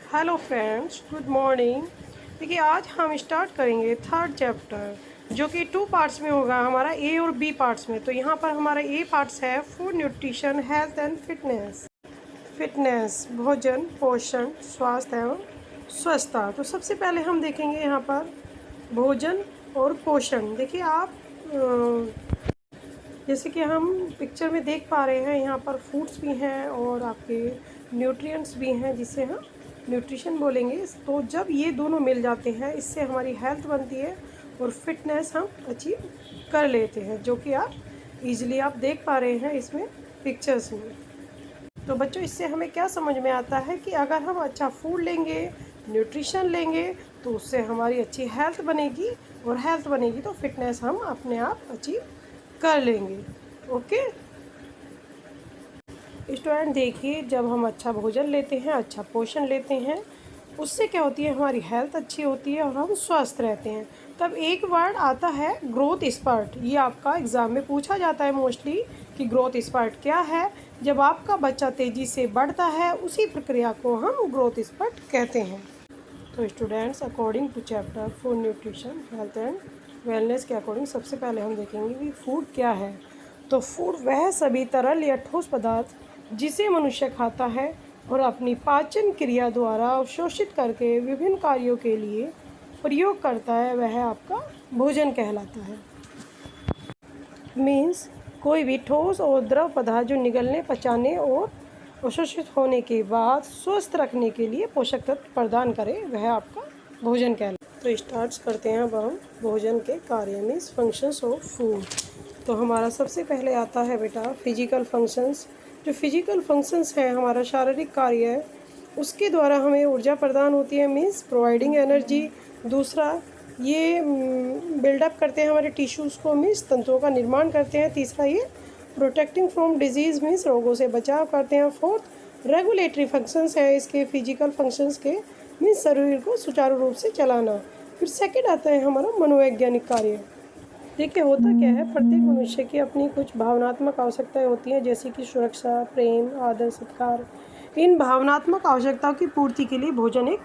Hello friends, good morning. देखिए, आज हम स्टार्ट करेंगे थर्ड चैप्टर, जो कि 2 पार्ट्स में होगा, हमारा ए और बी पार्ट्स में। तो यहाँ पर हमारा ए पार्ट्स है food, nutrition, health and fitness. Fitness भोजन, पोषण, स्वास्थ्य एवं स्वस्थता। तो सबसे पहले हम देखेंगे यहाँ पर भोजन और पोषण। देखिए आप जैसे कि हम पिक्चर में देख पा रहे हैं, यहाँ पर फूड्स भी हैं और आपके न्यूट्रिएंट्स भी हैं, जिसे हम न्यूट्रिशन बोलेंगे। तो जब ये दोनों मिल जाते हैं, इससे हमारी हेल्थ बनती है और फिटनेस हम अचीव कर लेते हैं, जो कि आप इजीली आप देख पा रहे हैं इसमें पिक्चर्स में। तो बच्चों, इससे हमें क्या समझ में आता है कि अगर हम अच्छा फूड लेंगे, न्यूट्रिशन लेंगे, तो उससे हमारी अच्छी हेल्थ बनेगी और हेल्थ बनेगी तो फिटनेस हम अपने आप अचीव कर लेंगे। ओके स्टूडेंट, देखिए जब हम अच्छा भोजन लेते हैं, अच्छा पोषण लेते हैं, उससे क्या होती है, हमारी हेल्थ अच्छी होती है और हम स्वस्थ रहते हैं। तब एक वर्ड आता है ग्रोथ स्पर्ट। ये आपका एग्ज़ाम में पूछा जाता है मोस्टली कि ग्रोथ स्पर्ट क्या है। जब आपका बच्चा तेज़ी से बढ़ता है, उसी प्रक्रिया को हम ग्रोथ स्पर्ट कहते हैं। तो students, according to chapter food, nutrition, health and wellness के अकॉर्डिंग सबसे पहले हम देखेंगे कि फूड क्या है। तो फूड वह सभी तरल या ठोस पदार्थ जिसे मनुष्य खाता है और अपनी पाचन क्रिया द्वारा अवशोषित करके विभिन्न कार्यों के लिए प्रयोग करता है, वह आपका भोजन कहलाता है। मीन्स कोई भी ठोस और द्रव पदार्थ जो निगलने, पचाने और अवशोषित होने के बाद स्वस्थ रखने के लिए पोषक तत्व प्रदान करे, वह आपका भोजन कहलाता है। तो स्टार्ट करते हैं अब हम भोजन के कार्य, मीन्स फंक्शंस ऑफ फूड। तो हमारा सबसे पहले आता है बेटा फिजिकल फंक्शंस। जो फिजिकल फंक्शंस हैं, हमारा शारीरिक कार्य है, उसके द्वारा हमें ऊर्जा प्रदान होती है, मीन्स प्रोवाइडिंग एनर्जी। दूसरा, ये बिल्डअप करते हैं हमारे टिश्यूज़ को, मीन्स तंतुओं का निर्माण करते हैं। तीसरा, ये प्रोटेक्टिंग फ्रॉम डिजीज़, मीन्स रोगों से बचाव करते हैं। फोर्थ, रेगुलेटरी फंक्शंस है इसके फिजिकल फंक्शंस के, मीन्स शरीर को सुचारू रूप से चलाना। फिर सेकेंड आता है हमारा मनोवैज्ञानिक कार्य। देखिए होता क्या है, प्रत्येक मनुष्य की अपनी कुछ भावनात्मक आवश्यकताएं होती हैं, जैसे कि सुरक्षा, प्रेम, आदर, सत्कार। इन भावनात्मक आवश्यकताओं की पूर्ति के लिए भोजन एक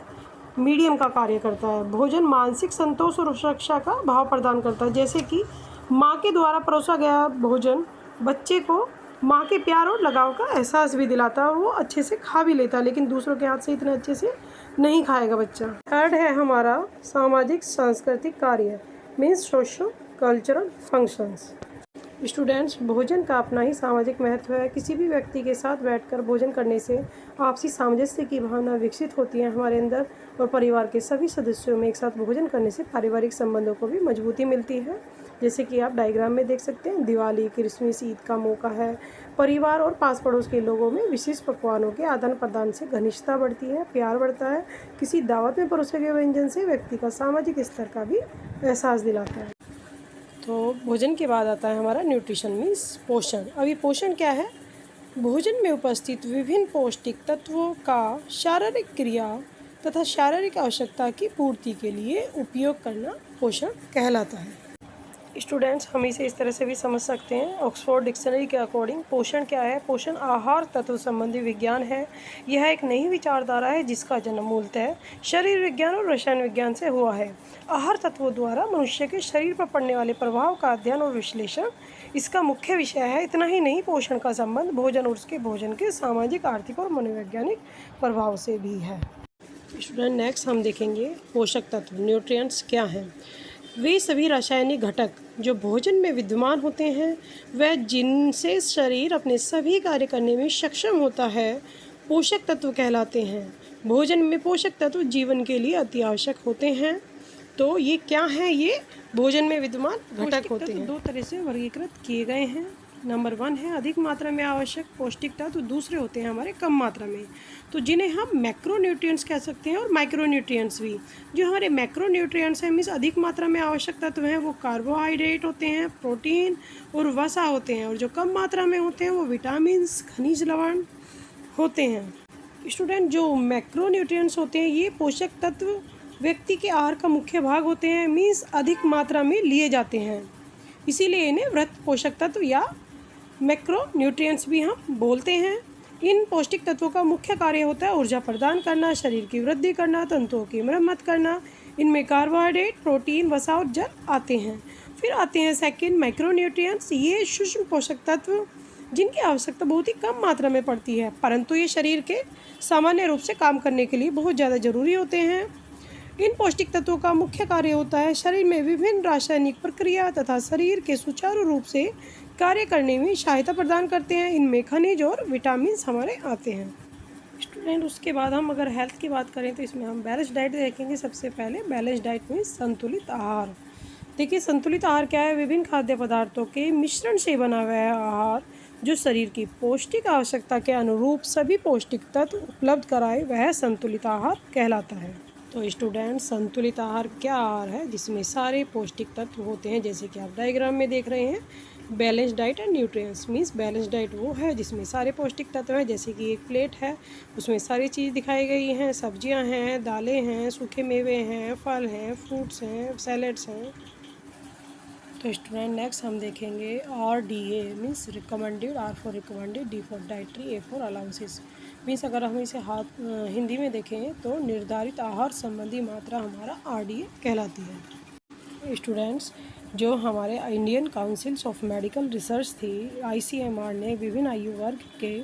मीडियम का कार्य करता है। भोजन मानसिक संतोष और सुरक्षा का भाव प्रदान करता है, जैसे कि माँ के द्वारा परोसा गया भोजन बच्चे को माँ के प्यार और लगाव का एहसास भी दिलाता है और वो अच्छे से खा भी लेता है, लेकिन दूसरों के हाथ से इतने अच्छे से नहीं खाएगा बच्चा। थर्ड है हमारा सामाजिक सांस्कृतिक कार्य, means social cultural functions. Students, भोजन का अपना ही सामाजिक महत्व है। किसी भी व्यक्ति के साथ बैठकर भोजन करने से आपसी सामंजस्य की भावना विकसित होती है हमारे अंदर, और परिवार के सभी सदस्यों में एक साथ भोजन करने से पारिवारिक संबंधों को भी मजबूती मिलती है। जैसे कि आप डायग्राम में देख सकते हैं, दिवाली, क्रिसमस, ईद का मौका है। परिवार और पास पड़ोस के लोगों में विशेष पकवानों के आदान प्रदान से घनिष्ठता बढ़ती है, प्यार बढ़ता है। किसी दावत में परोसे गए व्यंजन से व्यक्ति का सामाजिक स्तर का भी एहसास दिलाता है। तो भोजन के बाद आता है हमारा न्यूट्रिशन, मीन्स पोषण। अभी पोषण क्या है, भोजन में उपस्थित विभिन्न पौष्टिक तत्वों का शारीरिक क्रिया तथा शारीरिक आवश्यकता की पूर्ति के लिए उपयोग करना पोषण कहलाता है। स्टूडेंट्स, हम इसे इस तरह से भी समझ सकते हैं। ऑक्सफोर्ड डिक्शनरी के अकॉर्डिंग पोषण क्या है, पोषण आहार तत्व संबंधी विज्ञान है। यह एक नई विचारधारा है जिसका जन्म मूलतः शरीर विज्ञान और रसायन विज्ञान से हुआ है। आहार तत्वों द्वारा मनुष्य के शरीर पर पड़ने वाले प्रभाव का अध्ययन और विश्लेषण इसका मुख्य विषय है। इतना ही नहीं, पोषण का संबंध भोजन और उसके भोजन के सामाजिक, आर्थिक और मनोवैज्ञानिक प्रभाव से भी है। स्टूडेंट, नेक्स्ट हम देखेंगे पोषक तत्व, न्यूट्रिएंट्स क्या हैं। वे सभी रासायनिक घटक जो भोजन में विद्यमान होते हैं, वह जिनसे शरीर अपने सभी कार्य करने में सक्षम होता है, पोषक तत्व कहलाते हैं। भोजन में पोषक तत्व जीवन के लिए अति आवश्यक होते हैं। तो ये क्या हैं, ये भोजन में विद्यमान घटक होते हैं। दो तरह से वर्गीकृत किए गए हैं। नंबर 1 है अधिक मात्रा में आवश्यक पौष्टिक तत्व, दूसरे होते हैं हमारे कम मात्रा में, तो जिन्हें हम मैक्रोन्यूट्रिएंट्स कह सकते हैं और माइक्रोन्यूट्रिएंट्स भी। जो हमारे मैक्रोन्यूट्रिएंट्स हैं, मीन्स अधिक मात्रा में आवश्यक तत्व हैं, वो कार्बोहाइड्रेट होते हैं, प्रोटीन और वसा होते हैं, और जो कम मात्रा में होते हैं वो विटामिन्स, खनिज लवण होते हैं। स्टूडेंट, जो मैक्रोन्यूट्रिएंट्स होते हैं, ये पोषक तत्व व्यक्ति के आहार का मुख्य भाग होते हैं, मीन्स अधिक मात्रा में लिए जाते हैं, इसीलिए इन्हें वृत्त पोषक तत्व या मैक्रोन्यूट्रिएंट्स भी हम बोलते हैं। इन पौष्टिक तत्वों का मुख्य कार्य होता है ऊर्जा प्रदान करना, शरीर की वृद्धि करना, तंतुओं की मरम्मत करना। इनमें कार्बोहाइड्रेट, प्रोटीन, वसा और जल आते हैं। फिर आते हैं सेकंड माइक्रोन्यूट्रिएंट्स। ये सूक्ष्म पोषक तत्व जिनकी आवश्यकता बहुत ही कम मात्रा में पड़ती है, परंतु ये शरीर के सामान्य रूप से काम करने के लिए बहुत ज़्यादा जरूरी होते हैं। इन पौष्टिक तत्वों का मुख्य कार्य होता है शरीर में विभिन्न रासायनिक प्रक्रिया तथा शरीर के सुचारू रूप से कार्य करने में सहायता प्रदान करते हैं। इनमें खनिज और विटामिन हमारे आते हैं। स्टूडेंट, उसके बाद हम अगर हेल्थ की बात करें तो इसमें हम बैलेंस डाइट देखेंगे। सबसे पहले बैलेंस डाइट में संतुलित आहार। देखिए, संतुलित आहार क्या है? विभिन्न खाद्य पदार्थों के मिश्रण से बना हुआ है आहार जो शरीर की पौष्टिक आवश्यकता के अनुरूप सभी पौष्टिक तत्व उपलब्ध कराए, वह संतुलित आहार कहलाता है। तो स्टूडेंट, संतुलित आहार क्या आहार है जिसमें सारे पौष्टिक तत्व होते हैं, जैसे कि आप डायग्राम में देख रहे हैं। Balance diet and nutrients means balance diet वो है जिसमें सारे पौष्टिक तत्व हैं, जैसे कि एक प्लेट है उसमें सारी चीज़ दिखाई गई हैं, सब्जियां हैं, दालें हैं, सूखे मेवे हैं, फल हैं, फ्रूट्स हैं, सैलेड्स हैं। तो स्टूडेंट, नेक्स्ट हम देखेंगे RDA means recommended, R for recommended, D for dietary, A for allowances. Means अगर हम इसे हिंदी में देखें तो निर्धारित आहार संबंधी मात्रा हमारा RDA कहलाती है। स्टूडेंट्स, जो हमारे Indian councils of medical research थी ICMR ने विभिन्न आयु वर्ग के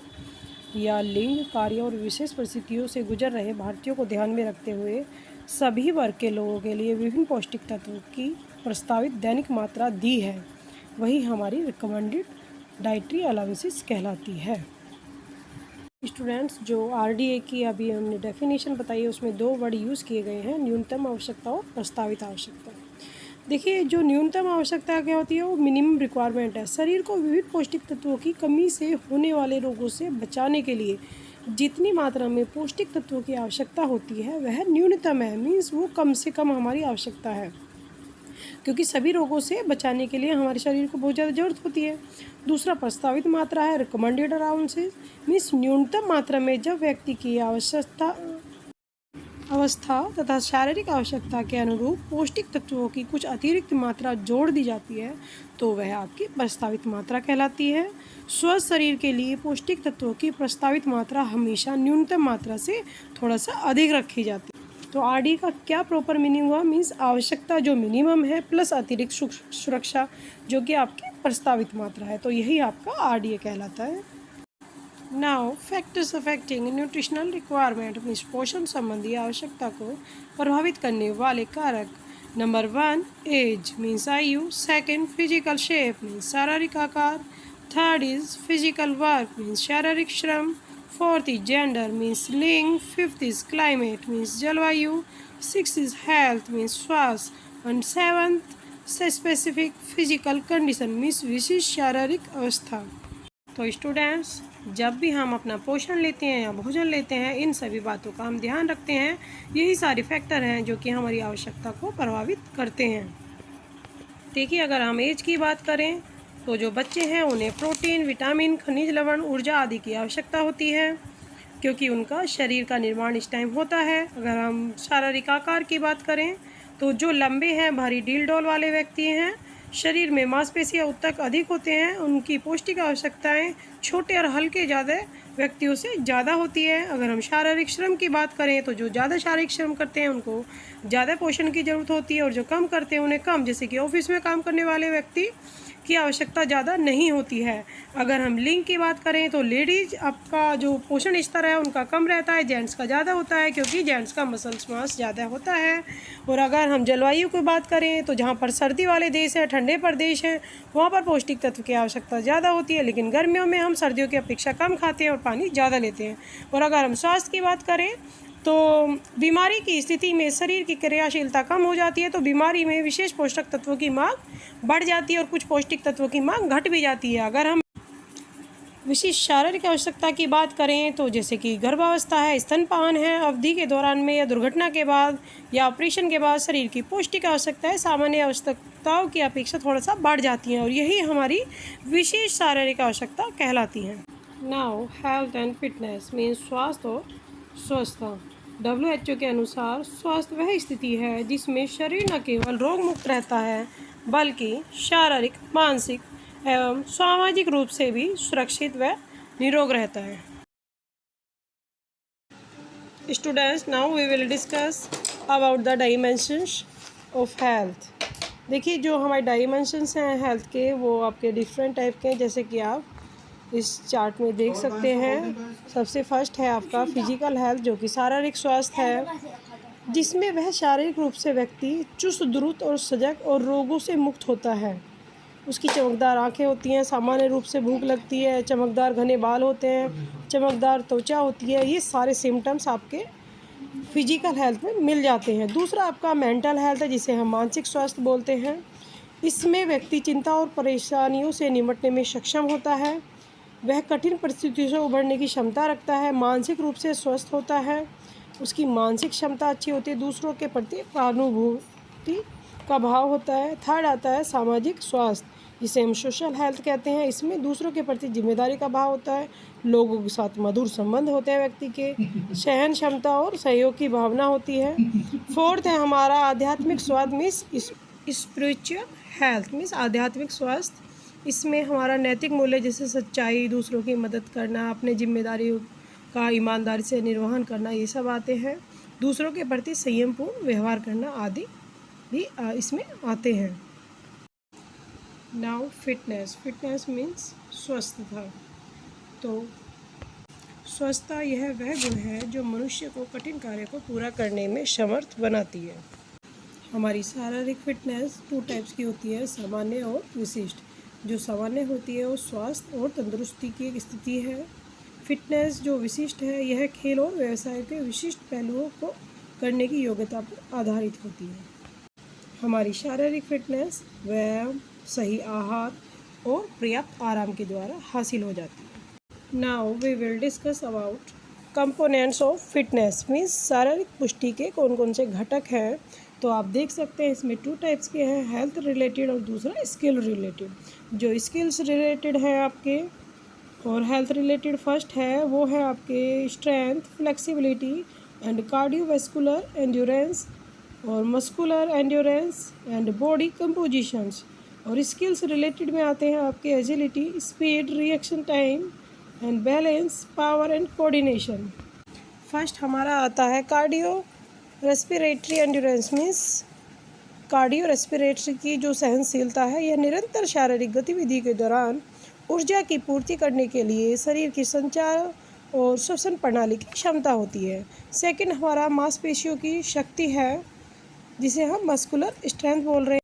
या लिंग, कार्य और विशेष परिस्थितियों से गुजर रहे भारतीयों को ध्यान में रखते हुए सभी वर्ग के लोगों के लिए विभिन्न पौष्टिक तत्वों की प्रस्तावित दैनिक मात्रा दी है, वही हमारी रिकमेंडेड डाइटरी अलाउंसेस कहलाती है। स्टूडेंट्स, जो RDA की अभी हमने डेफिनेशन बताई है उसमें दो वर्ड यूज़ किए गए हैं, न्यूनतम आवश्यकता और प्रस्तावित आवश्यकता। देखिए, जो न्यूनतम आवश्यकता क्या होती है, वो मिनिमम रिक्वायरमेंट है। शरीर को विविध पौष्टिक तत्वों की कमी से होने वाले रोगों से बचाने के लिए जितनी मात्रा में पौष्टिक तत्वों की आवश्यकता होती है वह न्यूनतम है। मीन्स वो कम से कम हमारी आवश्यकता है, क्योंकि सभी रोगों से बचाने के लिए हमारे शरीर को बहुत ज़्यादा ज़रूरत होती है। दूसरा प्रस्तावित मात्रा है रिकमेंडेड अलाउंसेस मीन्स न्यूनतम मात्रा में जब व्यक्ति की अवस्था तथा शारीरिक आवश्यकता के अनुरूप पौष्टिक तत्वों की कुछ अतिरिक्त मात्रा जोड़ दी जाती है तो वह आपकी प्रस्तावित मात्रा कहलाती है। स्वस्थ शरीर के लिए पौष्टिक तत्वों की प्रस्तावित मात्रा हमेशा न्यूनतम मात्रा से थोड़ा सा अधिक रखी जाती है। तो RD का क्या प्रॉपर मीनिंग हुआ? मीन्स आवश्यकता जो मिनिमम है प्लस अतिरिक्त सुरक्षा जो कि आपकी प्रस्तावित मात्रा है, तो यही आपका RDA कहलाता है। Now factors affecting nutritional requirement means पोषण संबंधी आवश्यकता को प्रभावित करने वाले कारक। नंबर 1 एज मीन्स आयु, सेकंड फिजिकल शेप मीन्स शारीरिक आकार, third is physical work means शारीरिक श्रम, फोर्थ इज जेंडर मीन्स लिंग, फिफ्थ इज क्लाइमेट मीन्स जलवायु, सिक्स इज हेल्थ मीन्स स्वास्थ्य and seventh specific physical condition means विशिष्ट शारीरिक अवस्था। तो स्टूडेंट्स, जब भी हम अपना पोषण लेते हैं या भोजन लेते हैं, इन सभी बातों का हम ध्यान रखते हैं। यही सारे फैक्टर हैं जो कि हमारी आवश्यकता को प्रभावित करते हैं। देखिए, अगर हम एज की बात करें तो जो बच्चे हैं उन्हें प्रोटीन, विटामिन, खनिज लवण, ऊर्जा आदि की आवश्यकता होती है, क्योंकि उनका शरीर का निर्माण इस टाइम होता है। अगर हम शारीरिक आकार की बात करें तो जो लंबे हैं, भारी डील डोल वाले व्यक्ति हैं, शरीर में मांसपेशियां उत्तक अधिक होते हैं, उनकी पौष्टिक आवश्यकताएं छोटे और हल्के ज़्यादा व्यक्तियों से ज़्यादा होती है। अगर हम शारीरिक श्रम की बात करें तो जो ज़्यादा शारीरिक श्रम करते हैं उनको ज़्यादा पोषण की ज़रूरत होती है और जो कम करते हैं उन्हें कम, जैसे कि ऑफिस में काम करने वाले व्यक्ति की आवश्यकता ज़्यादा नहीं होती है। अगर हम लिंग की बात करें तो लेडीज आपका जो पोषण स्तर है उनका कम रहता है, जेंट्स का ज़्यादा होता है, क्योंकि जेंट्स का मसल्स मास ज़्यादा होता है। और अगर हम जलवायु की बात करें तो जहाँ पर सर्दी वाले देश हैं, ठंडे प्रदेश हैं, वहाँ पर पौष्टिक तत्व की आवश्यकता ज़्यादा होती है, लेकिन गर्मियों में हम सर्दियों की अपेक्षा कम खाते हैं और पानी ज़्यादा लेते हैं। और अगर हम स्वास्थ्य की बात करें तो बीमारी की स्थिति में शरीर की क्रियाशीलता कम हो जाती है, तो बीमारी में विशेष पोषक तत्वों की मांग बढ़ जाती है और कुछ पौष्टिक तत्वों की मांग घट भी जाती है। अगर हम विशिष्ट शारीरिक आवश्यकता की बात करें तो जैसे कि गर्भावस्था है, स्तनपान है, अवधि के दौरान में या दुर्घटना के बाद या ऑपरेशन के बाद शरीर की पौष्टिक आवश्यकताएं सामान्य आवश्यकताओं की अपेक्षा थोड़ा सा बढ़ जाती हैं और यही हमारी विशेष शारीरिक आवश्यकता कहलाती हैं। Now health and fitness means स्वास्थ्य और स्वस्थता। WHO के अनुसार स्वास्थ्य वह स्थिति है जिसमें शरीर न केवल रोग मुक्त रहता है बल्कि शारीरिक, मानसिक एवं सामाजिक रूप से भी सुरक्षित व निरोग रहता है। Students, now we will discuss about the dimensions of health. देखिए जो हमारे डायमेंशंस हैं हेल्थ के वो आपके डिफरेंट टाइप के हैं, जैसे कि आप इस चार्ट में देख सकते हैं। सबसे फर्स्ट है आपका फिजिकल हेल्थ, जो कि शारीरिक स्वास्थ्य है, जिसमें वह शारीरिक रूप से व्यक्ति चुस्त दुरुस्त और सजग और रोगों से मुक्त होता है। उसकी चमकदार आंखें होती हैं, सामान्य रूप से भूख लगती है, चमकदार घने बाल होते हैं, चमकदार त्वचा होती है। ये सारे सिम्टम्स आपके फिजिकल हेल्थ में मिल जाते हैं। दूसरा आपका मेंटल हेल्थ है, जिसे हम मानसिक स्वास्थ्य बोलते हैं। इसमें व्यक्ति चिंता और परेशानियों से निपटने में सक्षम होता है, वह कठिन परिस्थितियों से उबरने की क्षमता रखता है, मानसिक रूप से स्वस्थ होता है, उसकी मानसिक क्षमता अच्छी होती है, दूसरों के प्रति सहानुभूति का भाव होता है। थर्ड आता है सामाजिक स्वास्थ्य, जिसे हम सोशल हेल्थ कहते हैं। इसमें दूसरों के प्रति जिम्मेदारी का भाव होता है, लोगों के साथ मधुर संबंध होते हैं व्यक्ति के, सहन क्षमता और सहयोग की भावना होती है। फोर्थ है हमारा आध्यात्मिक स्वास्थ्य मीन्स स्पिरिचुअल हेल्थ मीन्स आध्यात्मिक स्वास्थ्य। इसमें हमारा नैतिक मूल्य जैसे सच्चाई, दूसरों की मदद करना, अपने जिम्मेदारियों का ईमानदारी से निर्वहन करना, ये सब आते हैं। दूसरों के प्रति संयमपूर्ण व्यवहार करना आदि भी इसमें आते हैं। नाउ फिटनेस मीन्स स्वस्थता। तो स्वस्थता यह वह गुण है जो मनुष्य को कठिन कार्य को पूरा करने में समर्थ बनाती है। हमारी शारीरिक फिटनेस 2 टाइप्स की होती है, सामान्य और विशिष्ट। जो सामान्य होती है वो स्वास्थ्य और तंदुरुस्ती की एक स्थिति है। फिटनेस जो विशिष्ट है यह खेल और व्यवसाय के विशिष्ट पहलुओं को करने की योग्यता पर आधारित होती है। हमारी शारीरिक फिटनेस व्यायाम, सही आहार और पर्याप्त आराम के द्वारा हासिल हो जाती है। Now we will discuss about components of fitness means शारीरिक पुष्टि के कौन कौन से घटक हैं। तो आप देख सकते हैं इसमें 2 टाइप्स के हैं, हेल्थ रिलेटेड और दूसरा स्किल रिलेटेड। जो स्किल्स रिलेटेड है आपके और हेल्थ रिलेटेड फर्स्ट है वो है आपके strength, flexibility and cardiovascular endurance और muscular endurance and body compositions. और स्किल्स रिलेटेड में आते हैं आपके agility, speed, reaction time and balance, power and coordination. First हमारा आता है cardio respiratory endurance means cardio respiratory की जो सहनशीलता है, यह निरंतर शारीरिक गतिविधि के दौरान ऊर्जा की पूर्ति करने के लिए शरीर की संचार और श्वसन प्रणाली की क्षमता होती है। सेकंड हमारा मांसपेशियों की शक्ति है, जिसे हम मस्कुलर स्ट्रेंथ बोल रहे हैं।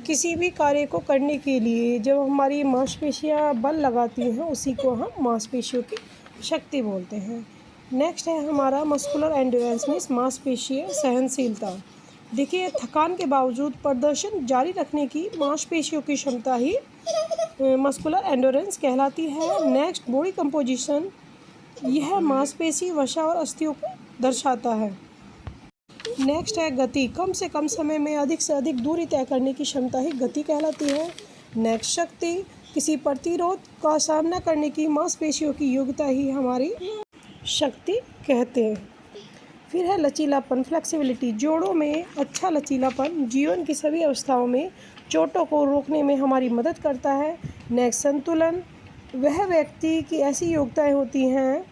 किसी भी कार्य को करने के लिए जब हमारी मांसपेशियां बल लगाती हैं उसी को हम मांसपेशियों की शक्ति बोलते हैं। नेक्स्ट है हमारा मस्कुलर एंड्योरेंस मीन्स मांसपेशीय सहनशीलता। देखिए थकान के बावजूद प्रदर्शन जारी रखने की मांसपेशियों की क्षमता ही मस्कुलर एंड्योरेंस कहलाती है। नेक्स्ट बॉडी कंपोजिशन, यह मांसपेशी, वसा और अस्थियों को दर्शाता है। नेक्स्ट है गति, कम से कम समय में अधिक से अधिक दूरी तय करने की क्षमता ही गति कहलाती है। नेक्स्ट शक्ति, किसी प्रतिरोध का सामना करने की मांसपेशियों की योग्यता ही हमारी शक्ति कहते हैं। फिर है लचीलापन, फ्लेक्सिबिलिटी, जोड़ों में अच्छा लचीलापन जीवन की सभी अवस्थाओं में चोटों को रोकने में हमारी मदद करता है। नेक्स्ट संतुलन, वह व्यक्ति की ऐसी योग्यताएं होती हैं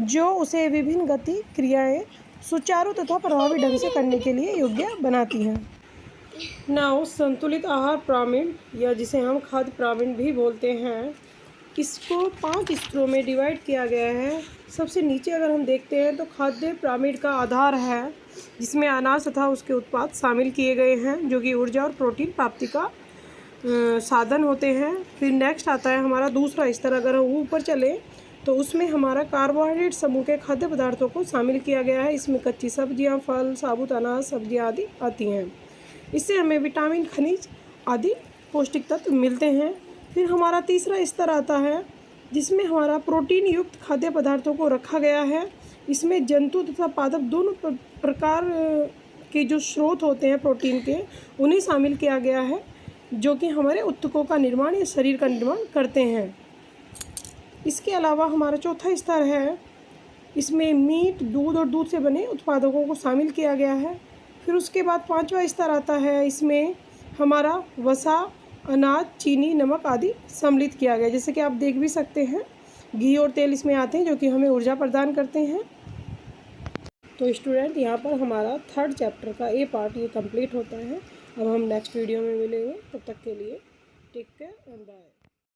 जो उसे विभिन्न गति क्रियाएं सुचारू तथा प्रभावी ढंग से करने के लिए योग्य बनाती हैं। नाउ संतुलित आहार पिरामिड, या जिसे हम खाद्य पिरामिड भी बोलते हैं, इसको 5 स्तरों में डिवाइड किया गया है। सबसे नीचे अगर हम देखते हैं तो खाद्य पिरामिड का आधार है, जिसमें अनाज तथा उसके उत्पाद शामिल किए गए हैं, जो कि ऊर्जा और प्रोटीन प्राप्ति का साधन होते हैं। फिर नेक्स्ट आता है हमारा दूसरा स्तर, अगर हम ऊपर चले तो उसमें हमारा कार्बोहाइड्रेट समूह के खाद्य पदार्थों को शामिल किया गया है। इसमें कच्ची सब्जियां, फल, साबुत अनाज, सब्जियां आदि आती हैं। इससे हमें विटामिन, खनिज आदि पौष्टिक तत्व मिलते हैं। फिर हमारा तीसरा स्तर आता है, जिसमें हमारा प्रोटीन युक्त खाद्य पदार्थों को रखा गया है। इसमें जंतु तथा पादप दोनों प्रकार के जो स्रोत होते हैं प्रोटीन के, उन्हें शामिल किया गया है, जो कि हमारे ऊतकों का निर्माण या शरीर का निर्माण करते हैं। इसके अलावा हमारा चौथा स्तर है, इसमें मीट, दूध और दूध से बने उत्पादों को शामिल किया गया है। फिर उसके बाद 5वां स्तर आता है, इसमें हमारा वसा, अनाज, चीनी, नमक आदि सम्मिलित किया गया। जैसे कि आप देख भी सकते हैं घी और तेल इसमें आते हैं, जो कि हमें ऊर्जा प्रदान करते हैं। तो स्टूडेंट यहाँ पर हमारा 3rd चैप्टर का ए पार्ट ये कंप्लीट होता है। अब हम नेक्स्ट वीडियो में मिलेंगे, तब तक के लिए टेक केयर एंड बाय।